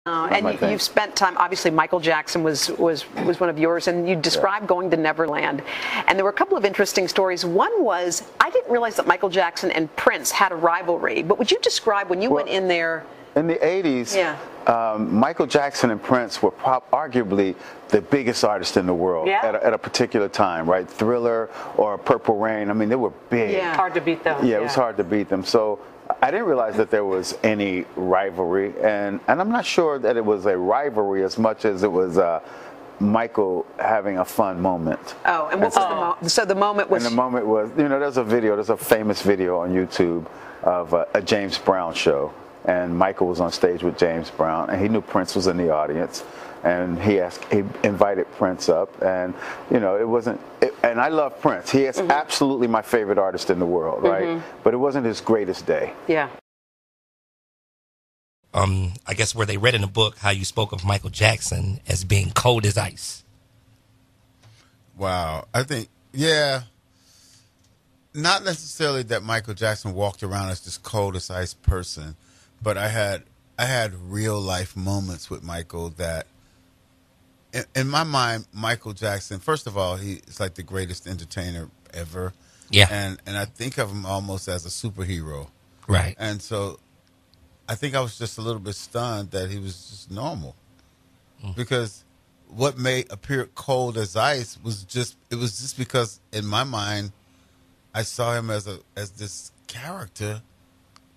And you've spent time, obviously Michael Jackson was one of yours, and you described going to Neverland. And there were a couple of interesting stories. One was, I didn't realize that Michael Jackson and Prince had a rivalry, but would you describe when you went in there? In the 80s, Michael Jackson and Prince were arguably the biggest artists in the world at a particular time, right? Thriller or Purple Rain, I mean, they were big. Yeah. Hard to beat them. Yeah, it was hard to beat them. So I didn't realize that there was any rivalry, and I'm not sure that it was a rivalry as much as it was Michael having a fun moment. Oh, and what was the moment? So the moment was... And the moment was, you know, there's a famous video on YouTube of a James Brown show, and Michael was on stage with James Brown, and he knew Prince was in the audience, and he invited Prince up, and you know, it wasn't, and I love Prince. He is absolutely my favorite artist in the world, right? But it wasn't his greatest day. Yeah. I guess where they read in the book how you spoke of Michael Jackson as being cold as ice. Wow. I think, yeah, not necessarily that Michael Jackson walked around as this cold as ice person, but I had real life moments with Michael that, in my mind, Michael Jackson, first of all, he is like the greatest entertainer ever. Yeah. And I think of him almost as a superhero. Right. And so I think I was just a little bit stunned that he was just normal. Because what may appear cold as ice was just because in my mind I saw him as this character,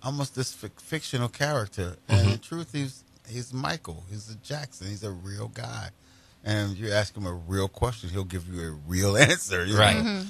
almost this fictional character. And in truth, he's Michael. He's a Jackson. He's a real guy. And you ask him a real question, he'll give you a real answer. You know?